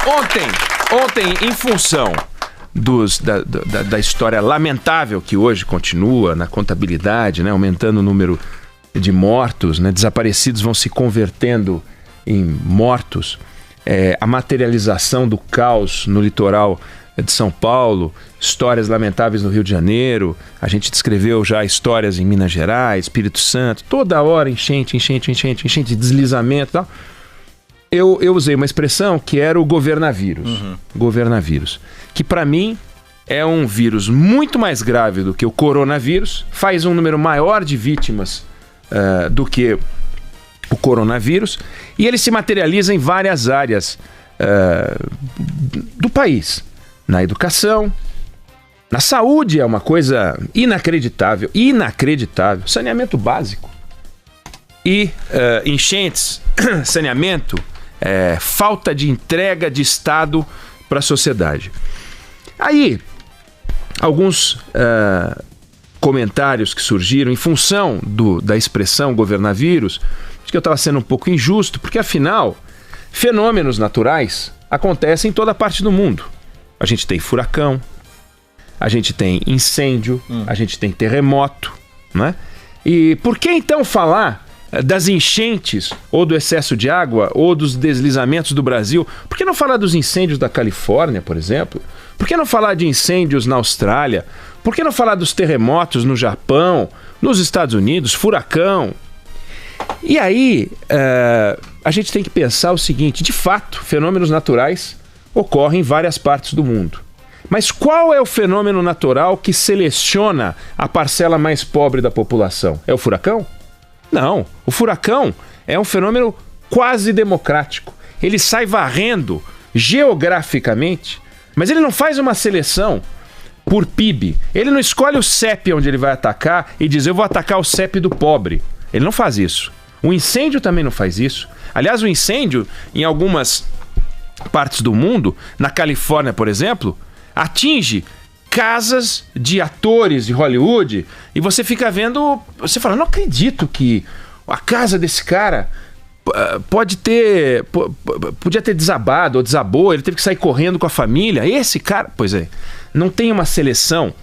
Ontem, em função da história lamentável que hoje continua na contabilidade, né, aumentando o número de mortos, né, desaparecidos vão se convertendo em mortos, a materialização do caos no litoral de São Paulo, histórias lamentáveis no Rio de Janeiro, a gente descreveu já histórias em Minas Gerais, Espírito Santo, toda hora enchente, deslizamento e tal. Eu usei uma expressão que era o governavírus. Governavírus. Que para mim é um vírus muito mais grave do que o coronavírus, faz um número maior de vítimas do que o coronavírus, e ele se materializa em várias áreas do país. Na educação, na saúde é uma coisa inacreditável. Saneamento básico. E enchentes, saneamento, falta de entrega de Estado para a sociedade. Aí, alguns comentários que surgiram em função da expressão governavírus, acho que eu estava sendo um pouco injusto, porque afinal, fenômenos naturais acontecem em toda parte do mundo. A gente tem furacão, a gente tem incêndio, a gente tem terremoto, né? E por que então falar das enchentes, ou do excesso de água, ou dos deslizamentos do Brasil? Por que não falar dos incêndios da Califórnia, por exemplo? Por que não falar de incêndios na Austrália? Por que não falar dos terremotos no Japão, nos Estados Unidos, furacão? E aí, a gente tem que pensar o seguinte: de fato, fenômenos naturais ocorrem em várias partes do mundo. Mas qual é o fenômeno natural que seleciona a parcela mais pobre da população? É o furacão? Não, o furacão é um fenômeno quase democrático. Ele sai varrendo geograficamente, mas ele não faz uma seleção por PIB. Ele não escolhe o CEP onde ele vai atacar e diz: eu vou atacar o CEP do pobre. Ele não faz isso. O incêndio também não faz isso. Aliás, o incêndio, em algumas partes do mundo, na Califórnia, por exemplo, atinge casas de atores de Hollywood, e você fica vendo, você fala: não acredito que a casa desse cara podia ter desabado ou desabou, ele teve que sair correndo com a família. Esse cara, pois é, não tem uma seleção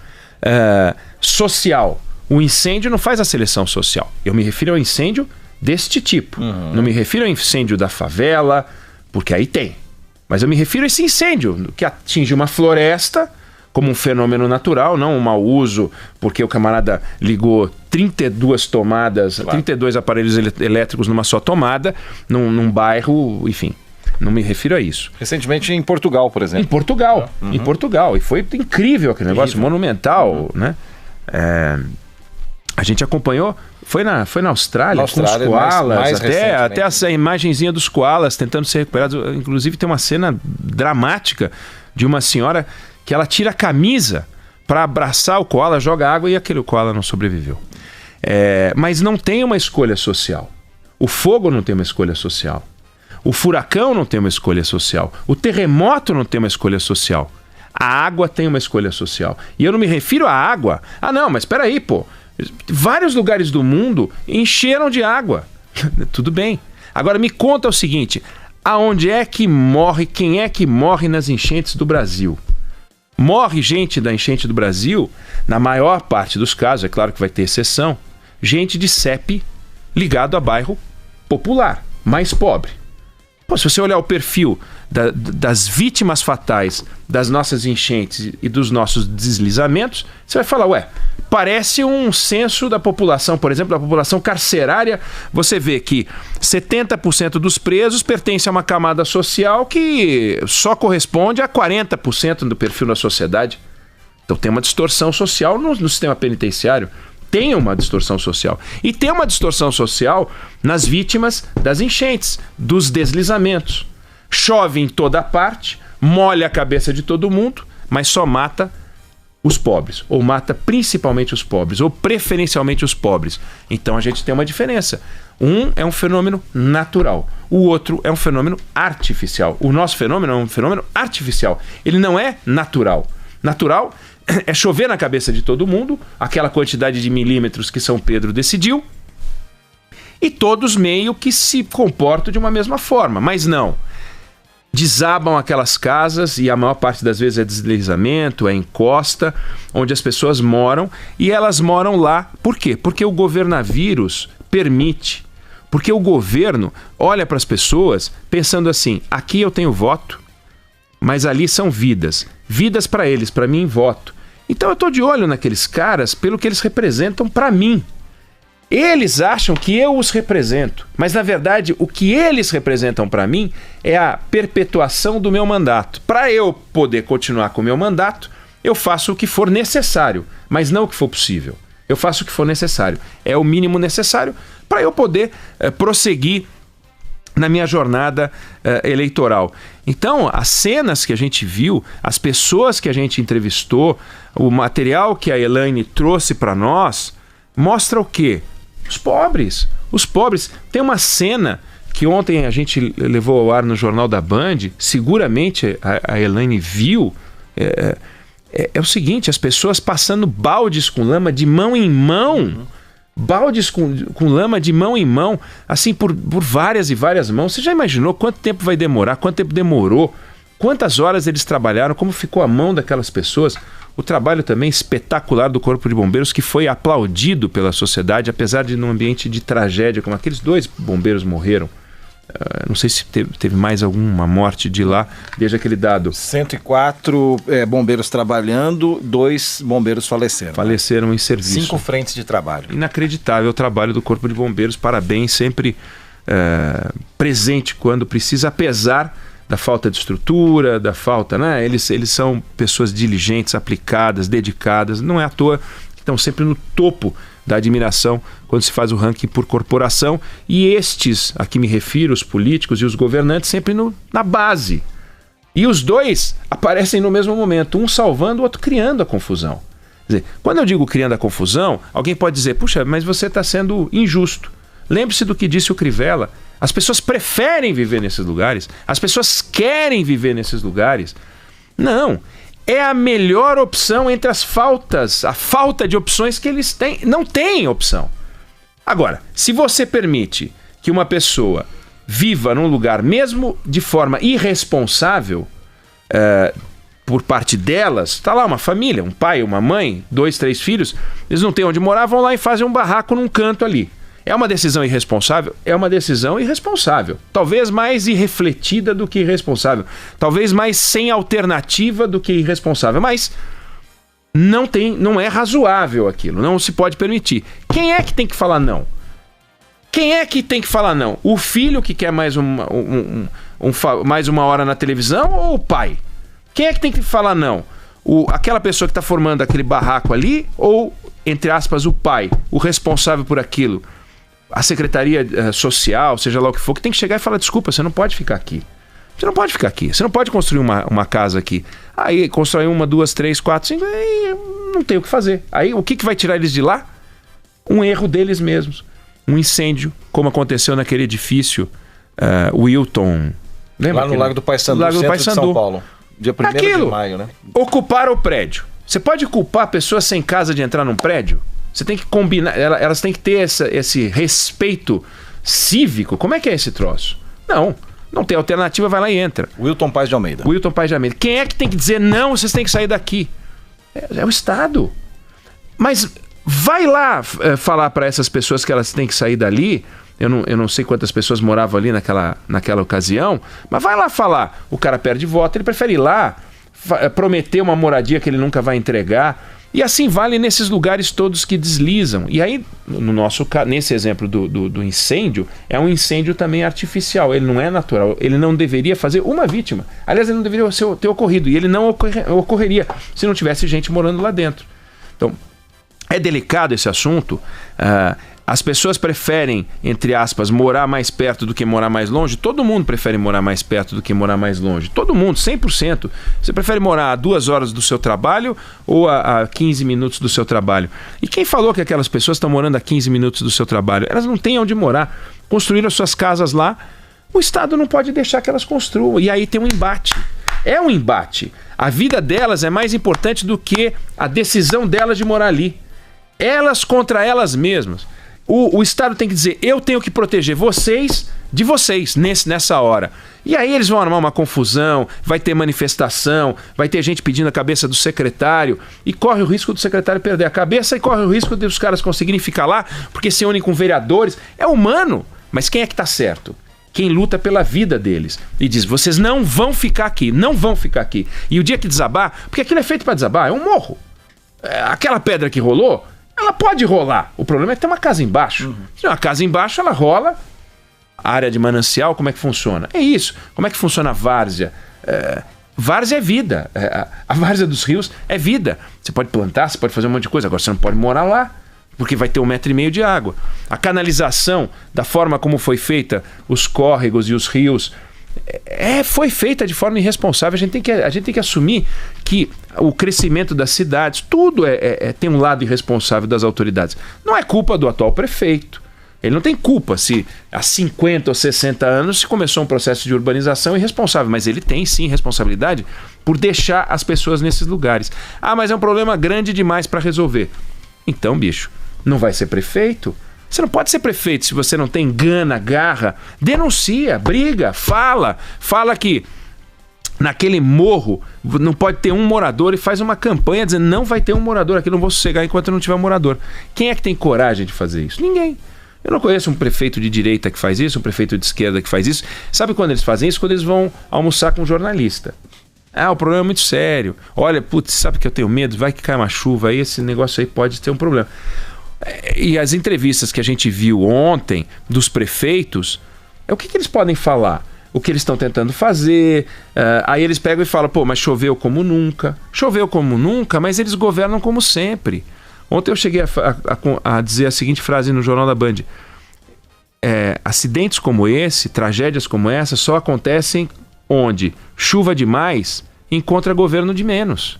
social. O incêndio não faz a seleção social. Eu me refiro ao incêndio deste tipo. Não me refiro ao incêndio da favela, porque aí tem. Mas eu me refiro a esse incêndio que atinge uma floresta como um fenômeno natural, não um mau uso, porque o camarada ligou 32 tomadas, claro, 32 aparelhos elétricos numa só tomada, num bairro, enfim. Não me refiro a isso. Recentemente em Portugal, por exemplo. Em Portugal. E foi incrível aquele negócio, monumental, né? A gente acompanhou, foi na Austrália, com os koalas, até essa imagenzinha dos koalas tentando ser recuperados. Inclusive tem uma cena dramática de uma senhora que ela tira a camisa para abraçar o koala, joga água e aquele koala não sobreviveu. Mas não tem uma escolha social. O fogo não tem uma escolha social. O furacão não tem uma escolha social. O terremoto não tem uma escolha social. A água tem uma escolha social. E eu não me refiro à água. Ah, não, mas espera aí, pô. Vários lugares do mundo encheram de água. Tudo bem. Agora me conta o seguinte: aonde é que morre, quem é que morre nas enchentes do Brasil? Morre gente da enchente do Brasil, na maior parte dos casos, é claro que vai ter exceção, gente de CEP ligado a bairro popular, mais pobre. Pô, se você olhar o perfil das vítimas fatais das nossas enchentes e dos nossos deslizamentos, você vai falar: parece um censo da população, por exemplo, da população carcerária. Você vê que 70% dos presos pertencem a uma camada social que só corresponde a 40% do perfil da sociedade. Então tem uma distorção social no sistema penitenciário. Tem uma distorção social. E tem uma distorção social nas vítimas das enchentes, dos deslizamentos. Chove em toda parte, molha a cabeça de todo mundo, mas só mata os pobres, ou mata principalmente os pobres, ou preferencialmente os pobres. Então a gente tem uma diferença. Um é um fenômeno natural, o outro é um fenômeno artificial. O nosso fenômeno é um fenômeno artificial, ele não é natural. Natural é chover na cabeça de todo mundo, aquela quantidade de milímetros que São Pedro decidiu, e todos meio que se comportam de uma mesma forma, mas não. desabam aquelas casas e a maior parte das vezes é deslizamento, é encosta, onde as pessoas moram e elas moram lá. Por quê? Porque o governavírus permite, porque o governo olha para as pessoas pensando assim, aqui eu tenho voto, mas ali são vidas para eles, para mim voto. Então eu estou de olho naqueles caras pelo que eles representam para mim. Eles acham que eu os represento, mas na verdade o que eles representam para mim é a perpetuação do meu mandato. Para eu poder continuar com o meu mandato, eu faço o que for necessário, mas não o que for possível. Eu faço o que for necessário. É o mínimo necessário para eu poder prosseguir na minha jornada eleitoral. Então, as cenas que a gente viu, as pessoas que a gente entrevistou, o material que a Elaine trouxe para nós, mostra o quê? Os pobres. Os pobres. Tem uma cena que ontem a gente levou ao ar no Jornal da Band, seguramente a Elaine viu, é o seguinte, as pessoas passando baldes com lama de mão em mão, baldes com lama de mão em mão, assim por várias e várias mãos. Você já imaginou quanto tempo vai demorar, quanto tempo demorou, quantas horas eles trabalharam, como ficou a mão daquelas pessoas? O trabalho também espetacular do Corpo de Bombeiros, que foi aplaudido pela sociedade, apesar de num ambiente de tragédia, como aqueles 2 bombeiros morreram. Não sei se teve mais alguma morte de lá, desde aquele dado. 104 bombeiros trabalhando, 2 bombeiros faleceram. Faleceram em serviço. 5 frentes de trabalho. Inacreditável o trabalho do Corpo de Bombeiros, parabéns, sempre presente quando precisa, apesar da falta de estrutura, da falta, né? Eles são pessoas diligentes, aplicadas, dedicadas, não é à toa que estão sempre no topo da admiração quando se faz o ranking por corporação, e estes, a que me refiro, os políticos e os governantes, sempre na base. E os 2 aparecem no mesmo momento, um salvando, o outro criando a confusão. Quer dizer, quando eu digo criando a confusão, alguém pode dizer, puxa, mas você está sendo injusto. Lembre-se do que disse o Crivella. As pessoas preferem viver nesses lugares. As pessoas querem viver nesses lugares. Não. É a melhor opção entre as faltas. A falta de opções que eles têm. Não tem opção. Agora, se você permite que uma pessoa viva num lugar, mesmo de forma irresponsável, por parte delas, está lá uma família, um pai, uma mãe, 2, 3 filhos, eles não têm onde morar, vão lá e fazem um barraco num canto ali. É uma decisão irresponsável? É uma decisão irresponsável. Talvez mais irrefletida do que irresponsável. Talvez mais sem alternativa do que irresponsável. Mas não é razoável aquilo. Não se pode permitir. Quem é que tem que falar não? Quem é que tem que falar não? O filho que quer mais uma hora na televisão ou o pai? Quem é que tem que falar não? Aquela pessoa que está formando aquele barraco ali ou, entre aspas, o pai, o responsável por aquilo? A secretaria social, seja lá o que for, que tem que chegar e falar, desculpa, você não pode ficar aqui. Você não pode ficar aqui. Você não pode construir uma casa aqui. Aí constrói 1, 2, 3, 4, 5, aí não tem o que fazer. Aí o que vai tirar eles de lá? Um erro deles mesmos. Um incêndio, como aconteceu naquele edifício Wilton. Lembra? Lá no Lago do Paissandu, centro de São Paulo. Dia 1º de maio, né? Ocuparam o prédio. Você pode culpar pessoas sem casa de entrar num prédio? Você tem que combinar, elas têm que ter esse respeito cívico. Como é que é esse troço? Não tem alternativa, vai lá e entra. Wilton Paz de Almeida. Wilton Paz de Almeida. Quem é que tem que dizer não, vocês têm que sair daqui? É o Estado. Mas vai lá falar para essas pessoas que elas têm que sair dali. Eu não sei quantas pessoas moravam ali naquela ocasião, mas vai lá falar. O cara perde voto, ele prefere ir lá prometer uma moradia que ele nunca vai entregar. E assim vale nesses lugares todos que deslizam. E aí, no nosso caso, nesse exemplo do incêndio, é um incêndio também artificial. Ele não é natural. Ele não deveria fazer uma vítima. Aliás, ele não deveria ter ocorrido. E ele não ocorreria se não tivesse gente morando lá dentro. Então, é delicado esse assunto. As pessoas preferem, entre aspas, morar mais perto do que morar mais longe. Todo mundo prefere morar mais perto do que morar mais longe. Todo mundo, 100%. Você prefere morar a 2 horas do seu trabalho ou a 15 minutos do seu trabalho? E quem falou que aquelas pessoas estão morando a 15 minutos do seu trabalho? Elas não têm onde morar. Construíram as suas casas lá. O Estado não pode deixar que elas construam. E aí tem um embate. É um embate. A vida delas é mais importante do que a decisão delas de morar ali. Elas contra elas mesmas. O Estado tem que dizer, eu tenho que proteger vocês de vocês nessa hora. E aí eles vão armar uma confusão, vai ter manifestação, vai ter gente pedindo a cabeça do secretário e corre o risco do secretário perder a cabeça e corre o risco dos caras conseguirem ficar lá porque se unem com vereadores. É humano, mas quem é que tá certo? Quem luta pela vida deles e diz, vocês não vão ficar aqui, não vão ficar aqui. E o dia que desabar, porque aquilo é feito para desabar, é um morro. Aquela pedra que rolou, ela pode rolar. O problema é que tem uma casa embaixo. Se tem uma casa embaixo, ela rola. A área de manancial, como é que funciona? É isso. Como é que funciona a várzea? Várzea é vida. A várzea dos rios é vida. Você pode plantar, você pode fazer um monte de coisa. Agora você não pode morar lá, porque vai ter 1,5 metro de água. A canalização, da forma como foi feita, os córregos e os rios, foi feita de forma irresponsável. A gente tem que assumir que o crescimento das cidades, tudo tem um lado irresponsável das autoridades. Não é culpa do atual prefeito. Ele não tem culpa se há 50 ou 60 anos se começou um processo de urbanização irresponsável, mas ele tem sim responsabilidade por deixar as pessoas nesses lugares. Ah, mas é um problema grande demais para resolver. Então, bicho, não vai ser prefeito? Você não pode ser prefeito se você não tem gana, garra. Denuncia, briga, fala que naquele morro não pode ter um morador e faz uma campanha dizendo não vai ter um morador aqui, não vou sossegar enquanto não tiver um morador. Quem é que tem coragem de fazer isso? Ninguém. Eu não conheço um prefeito de direita que faz isso, um prefeito de esquerda que faz isso. Sabe quando eles fazem isso? Quando eles vão almoçar com um jornalista. O problema é muito sério. Olha, putz, sabe que eu tenho medo? Vai que cai uma chuva aí, esse negócio aí pode ter um problema. E as entrevistas que a gente viu ontem dos prefeitos, o que eles podem falar? O que eles estão tentando fazer. Aí eles pegam e falam, mas choveu como nunca. Choveu como nunca, mas eles governam como sempre. Ontem eu cheguei a dizer a seguinte frase no Jornal da Band. Acidentes como esse, tragédias como essa, só acontecem onde chuva demais encontra governo de menos.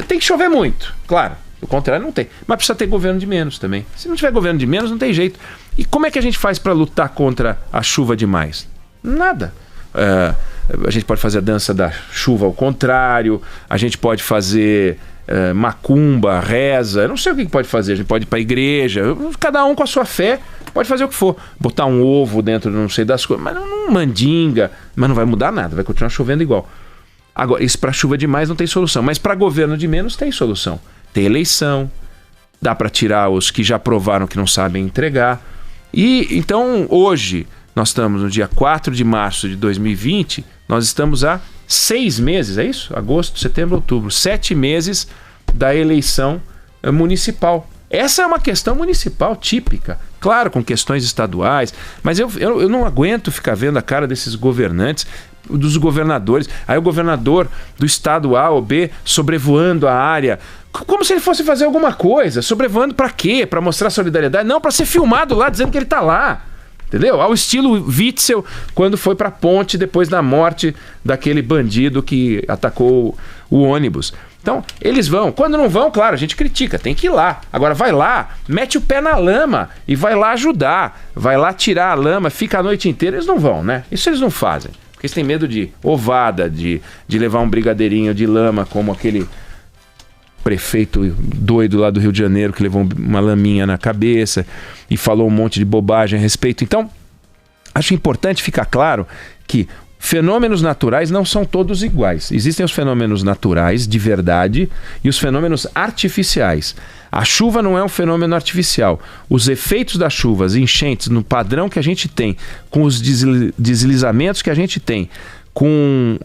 Tem que chover muito, claro. Do contrário, não tem. Mas precisa ter governo de menos também. Se não tiver governo de menos, não tem jeito. E como é que a gente faz para lutar contra a chuva demais? Nada. A gente pode fazer a dança da chuva ao contrário, a gente pode fazer macumba, reza, eu não sei o que pode fazer, a gente pode ir para a igreja, cada um com a sua fé pode fazer o que for, botar um ovo dentro de não sei das coisas, mas não mandinga, mas não vai mudar nada, vai continuar chovendo igual. Agora, isso para chuva demais não tem solução, mas para governo de menos tem solução. Tem eleição, dá para tirar os que já provaram que não sabem entregar. E então hoje nós estamos no dia 4 de março de 2020, nós estamos há 6 meses, é isso? Agosto, setembro, outubro, 7 meses da eleição municipal. Essa é uma questão municipal típica, claro, com questões estaduais, mas eu não aguento ficar vendo a cara desses governantes, dos governadores, aí o governador do estado A ou B sobrevoando a área, como se ele fosse fazer alguma coisa, sobrevoando para quê? Para mostrar solidariedade? Não, para ser filmado lá, dizendo que ele está lá. Entendeu? Ao estilo Witzel, quando foi para a ponte depois da morte daquele bandido que atacou o ônibus. Então, eles vão. Quando não vão, claro, a gente critica, tem que ir lá. Agora vai lá, mete o pé na lama e vai lá ajudar. Vai lá tirar a lama, fica a noite inteira. Eles não vão, né? Isso eles não fazem. Porque eles têm medo de ovada, de levar um brigadeirinho de lama, como aquele prefeito doido lá do Rio de Janeiro que levou uma laminha na cabeça e falou um monte de bobagem a respeito. Então, acho importante ficar claro que fenômenos naturais não são todos iguais. Existem os fenômenos naturais de verdade e os fenômenos artificiais. A chuva não é um fenômeno artificial. Os efeitos das chuvas, enchentes, no padrão que a gente tem, com os deslizamentos que a gente tem, com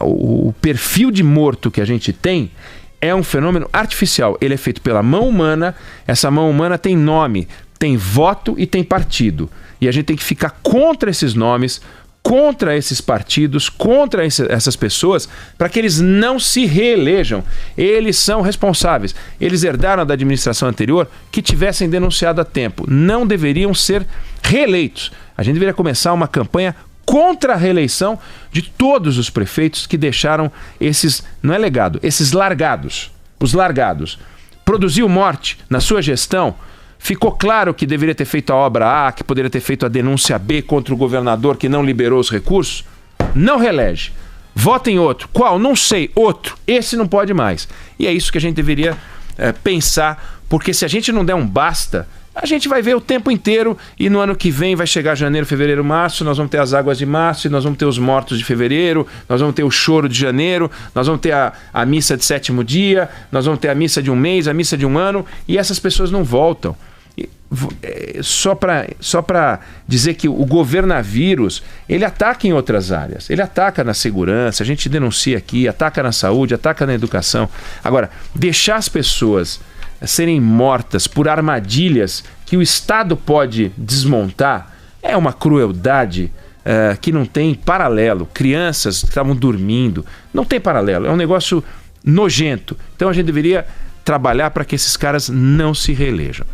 o perfil de morto que a gente tem, é um fenômeno artificial. Ele é feito pela mão humana. Essa mão humana tem nome, tem voto e tem partido. E a gente tem que ficar contra esses nomes, contra esses partidos, contra essas pessoas, para que eles não se reelejam. Eles são responsáveis. Eles herdaram da administração anterior que tivessem denunciado a tempo. Não deveriam ser reeleitos. A gente deveria começar uma campanha contra a reeleição de todos os prefeitos que deixaram esses, não é legado, esses largados. Os largados. Produziu morte na sua gestão. Ficou claro que deveria ter feito a obra A, que poderia ter feito a denúncia B contra o governador que não liberou os recursos. Não reelege. Vota em outro. Qual? Não sei. Outro. Esse não pode mais. E é isso que a gente deveria pensar, porque se a gente não der um basta, A gente vai ver o tempo inteiro e no ano que vem vai chegar janeiro, fevereiro, março, nós vamos ter as águas de março e nós vamos ter os mortos de fevereiro, nós vamos ter o choro de janeiro, nós vamos ter a missa de 7º dia, nós vamos ter a missa de um mês, a missa de um ano, e essas pessoas não voltam. Só para dizer que o governavírus, ele ataca em outras áreas, ele ataca na segurança, a gente denuncia aqui, ataca na saúde, ataca na educação. Agora, deixar as pessoas serem mortas por armadilhas que o Estado pode desmontar é uma crueldade que não tem paralelo. Crianças que estavam dormindo, não tem paralelo, é um negócio nojento. Então a gente deveria trabalhar para que esses caras não se reelejam.